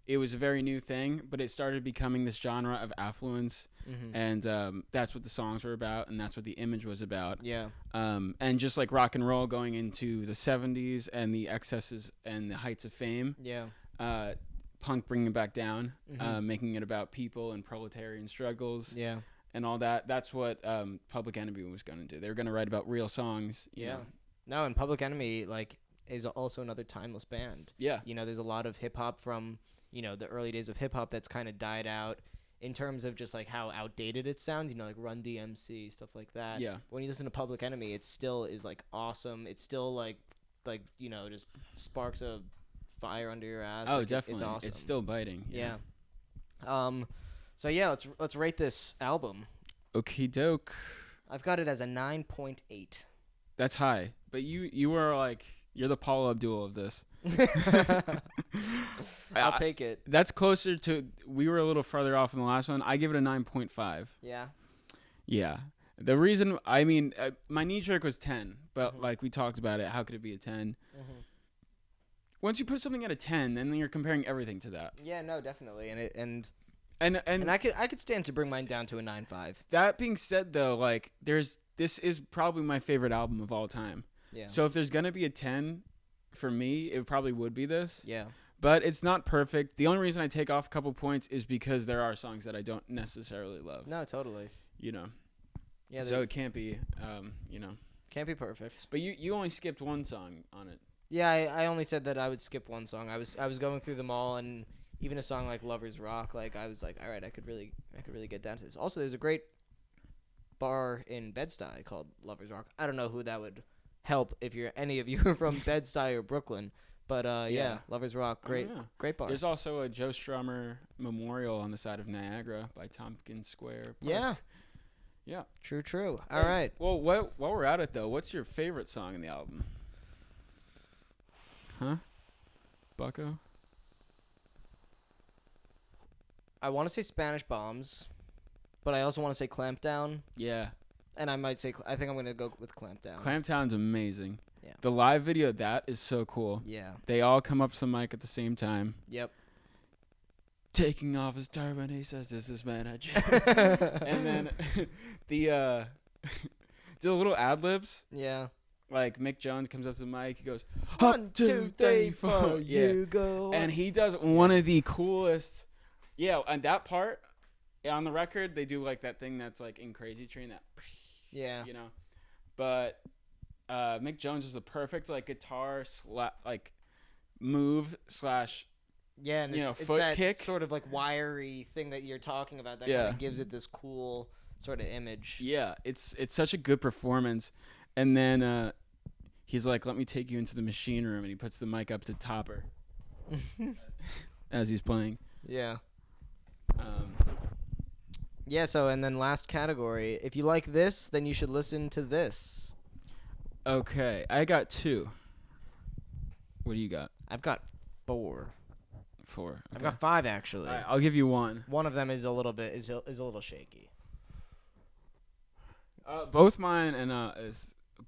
it was a very new thing, but it started becoming this genre of affluence, mm-hmm. and that's what the songs were about, and that's what the image was about. yeah, And just like rock and roll going into the 70s and the excesses and the heights of fame, yeah, punk bringing it back down, Mhm. making it about people and proletarian struggles yeah. and all that. That's what Public Enemy was going to do. They were going to write about real songs. You Yeah. know. No, and Public Enemy is also another timeless band. Yeah. There's a lot of hip hop from the early days of hip hop that's kind of died out in terms of just like how outdated it sounds. Like Run DMC, stuff like that. Yeah. But when you listen to Public Enemy, it still is like awesome. It's still like just sparks of fire under your ass. Oh, Like, definitely. It's awesome. It's still biting. Yeah. So yeah, let's rate this album. Okie doke. I've got it as a 9.8. That's high. But you are like, you're the Paul Abdul of this. I'll take it. That's closer to, we were a little farther off in the last one. I give it a 9.5. Yeah. Yeah. The reason, I mean, my knee jerk was 10, but Mhm. like we talked about it, how could it be a 10? Mm-hmm. Once you put something at a 10, then you're comparing everything to that. Yeah, no, definitely, and And I could stand to bring mine down to a 9.5. that being said, though, like this is probably my favorite album of all time. Yeah. So if there's gonna be a 10 for me, it probably would be this. Yeah. But it's not perfect. The only reason I take off a couple points is because there are songs that I don't necessarily love. No, totally. Yeah. So it can't be, Can't be perfect. But you only skipped one song on it. Yeah, I only said that I would skip one song. I was going through them all, and even a song like "Lovers Rock," like I was like, all right, I could really get down to this. Also, there's a great bar in Bed-Stuy called Lovers Rock. I don't know who that would help if any of you are from Bed-Stuy or Brooklyn, but yeah, Lovers Rock, great bar. There's also a Joe Strummer memorial on the side of Niagara by Tompkins Square Park. Yeah. Yeah. True. All right. Well, while we're at it, though, what's your favorite song in the album? Huh? Bucko? I want to say Spanish Bombs, but I also want to say Clamp Down, Yeah. and I might say I think I'm gonna go with Clamp Down. Clamptown's amazing. Yeah. The live video of that is so cool. Yeah. They all come up to the mic at the same time. Yep. Taking off his turban, he says, "This is man." And then the little ad libs. Yeah. like Mick Jones comes up to the mic, he goes 1, 2, 3, 4, yeah, you go. and he does one of the coolest. Yeah, and that part on the record, they do like that thing that's like in Crazy Train, that Yeah. you know, but Mick Jones is the perfect like guitar like move slash Yeah, and it's foot that kick. sort of like wiry thing that you're talking about that kind of gives it this cool sort of image. Yeah, it's such a good performance. And then he's like, "Let me take you into the machine room," and he puts the mic up to Topper as he's playing. Yeah. Um, Yeah, so and then last category, if you like this, then you should listen to this. okay, I got 2. What do you got? I've got 4. 4. Okay. I've got 5 actually. All right, I'll give you 1. One of them is a little bit is a little shaky. Both mine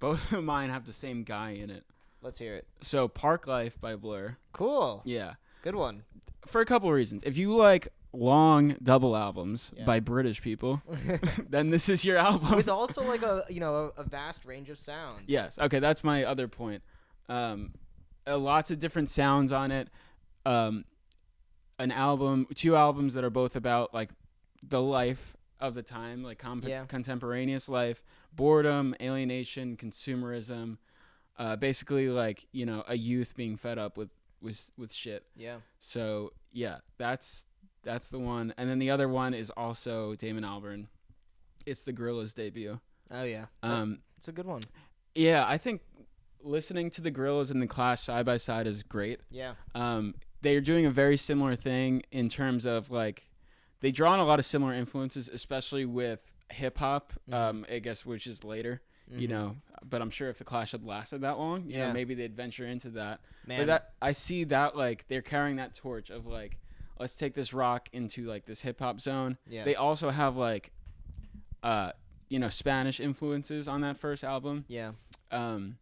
both of mine have the same guy in it. Let's hear it. So Park Life by Blur. Cool. Yeah. Good one. For a couple of reasons. If you like long double albums by British people, then this is your album. With also like a vast range of sound. Yes. Okay, that's my other point. Lots of different sounds on it. An album, 2 albums that are both about like the life of the time, like contemporaneous life, boredom, alienation, consumerism, basically like, a youth being fed up with shit. Yeah. So, yeah, that's the one. And then the other one is also Damon Albarn. It's the Gorillaz debut. Oh yeah. It's a good one. Yeah, I think listening to the Gorillaz and the Clash side by side is great. Yeah. They're doing a very similar thing in terms of like they draw on a lot of similar influences, especially with hip hop. I guess which is later, But I'm sure if the Clash had lasted that long, maybe they'd venture into that. Man. But that I see that like they're carrying that torch of like let's take this rock into like this hip hop zone. Yeah. They also have like Spanish influences on that first album. Yeah. And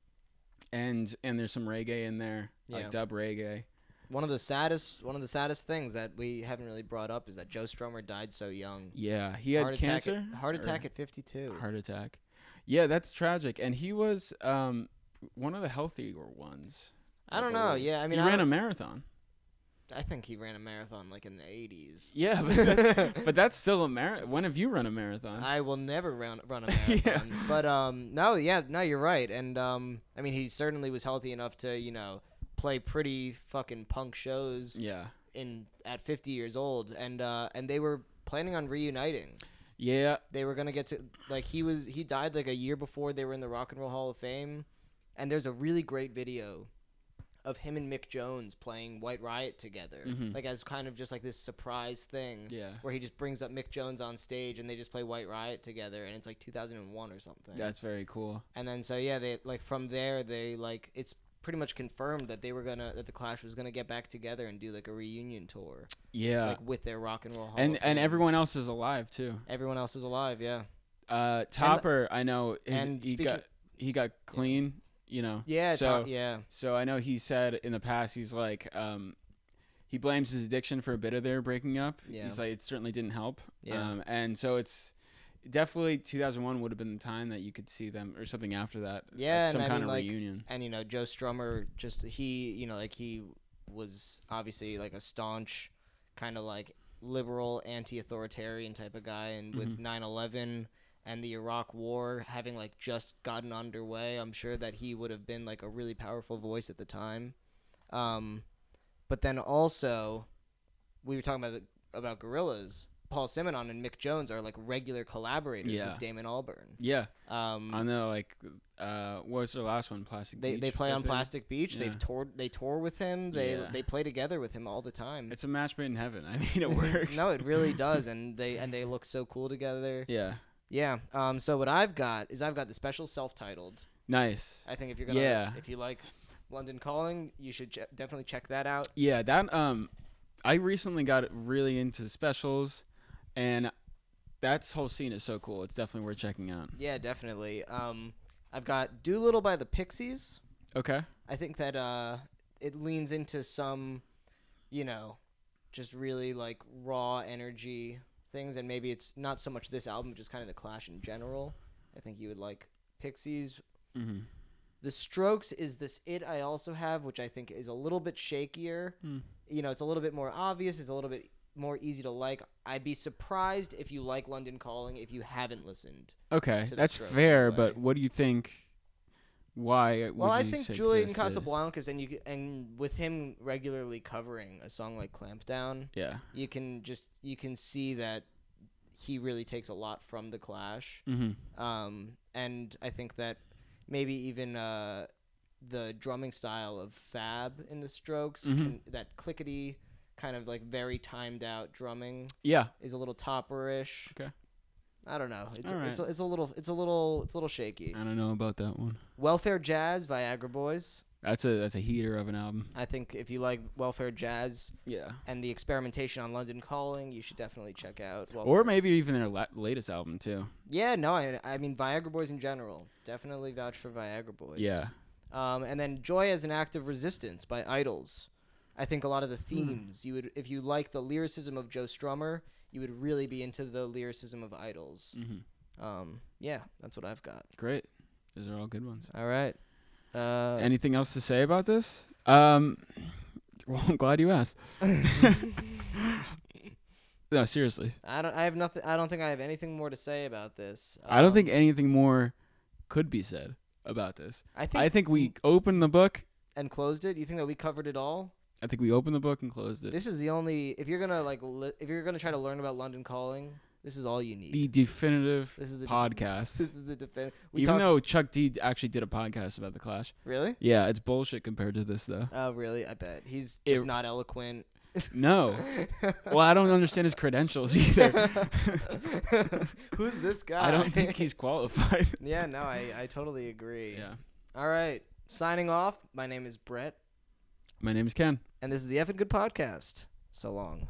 there's some reggae in there, like dub reggae. One of the saddest things that we haven't really brought up is that Joe Strummer died so young. Yeah, he had cancer. Heart attack at 52. Heart attack. Yeah, that's tragic. And he was one of the healthier ones. I don't know. Yeah, I mean, he ran a marathon. I think he ran a marathon like in the 80s. Yeah, but that's still a marathon. When have you run a marathon? I will never run a marathon. Yeah. But no, you're right. And I mean, he certainly was healthy enough to play pretty fucking punk shows. Yeah. At 50 years old, and they were planning on reuniting. Yeah. They were gonna get to like he died like a year before they were in the Rock and Roll Hall of Fame, and there's a really great video of him and Mick Jones playing White Riot together, like as kind of just like this surprise thing. Yeah. Where he just brings up Mick Jones on stage and they just play White Riot together, and it's like 2001 or something. That's very cool. And then so they like from there they like it's pretty much confirmed that that the Clash was gonna get back together and do like a reunion tour. Yeah. Like with their Rock and Roll Hall and of Fame. everyone else is alive too. Everyone else is alive. Yeah. Topper, I know he got clean. Yeah. So So I know he said in the past he's like he blames his addiction for a bit of their breaking up. Yeah. He's like it certainly didn't help. Yeah. And so it's definitely 2001 would have been the time that you could see them or something after that. Yeah, like some and kind of reunion. And Joe Strummer he was obviously like a staunch kind of like liberal anti-authoritarian type of guy, and with 9/11 and the Iraq War having like just gotten underway, I'm sure that he would have been like a really powerful voice at the time. But then also we were talking about Gorillaz. Paul Simonon and Mick Jones are like regular collaborators with Damon Albarn. Yeah. I know, like what was their last one? Plastic Beach. They play on Plastic Beach. Yeah. They tour with him. They play together with him all the time. It's a match made in heaven. I mean, it works. No, it really does, and they look so cool together. Yeah. Yeah. So what I've got the special self-titled. Nice. I think if you're gonna if you like London Calling, you should definitely check that out. Yeah, that I recently got really into specials, and that whole scene is so cool. It's definitely worth checking out. Yeah, definitely. I've got Doolittle by the Pixies. Okay. I think that it leans into some, just really like raw energy things, and maybe it's not so much this album, just kind of the Clash in general. I think you would like Pixies. The Strokes is this It I also have, which I think is a little bit shakier. You know, it's a little bit more obvious. It's a little bit more easy to like. I'd be surprised if you like London Calling if you haven't listened. Okay, to the that's Strokes fair, anyway. but what do you think? Why would Well, I you think say Juliet and existed? Casablancas, and with him regularly covering a song like Clampdown, Yeah. you can see that he really takes a lot from the Clash. Mm-hmm. And I think that maybe even the drumming style of Fab in the Strokes, that clickety kind of like very timed out drumming, Yeah. is a little topper-ish. Okay. I don't know. It's All right. it's a little shaky. I don't know about that one. Welfare Jazz, Viagra Boys. That's a heater of an album. I think if you like Welfare Jazz Yeah. and the experimentation on London Calling, you should definitely check out Welfare. Or maybe even their latest album too. Yeah, no, I mean Viagra Boys in general. Definitely vouch for Viagra Boys. Yeah. And then Joy as an Act of Resistance by Idols. I think a lot of the themes you would, if you like the lyricism of Joe Strummer, you would really be into the lyricism of Idols. Yeah, that's what I've got. Great. Those are all good ones. All right. Anything else to say about this? Well, I'm glad you asked. No, seriously. I have nothing. I don't think I have anything more to say about this. I don't think anything more could be said about this. I think we opened the book. And closed it. You think that we covered it all? I think we opened the book and closed it. This is the only. If you're gonna if you're gonna try to learn about London Calling, this is all you need. The definitive This is the podcast. This is the definitive. Even though Chuck D actually did a podcast about the Clash. Really? Yeah, it's bullshit compared to this though. Oh, really? I bet he's just not eloquent. No. Well, I don't understand his credentials either. Who's this guy? I don't think he's qualified. Yeah, no, I totally agree. Yeah. All right. Signing off. My name is Brett. My name is Ken. And this is the Effing Good Podcast. So long.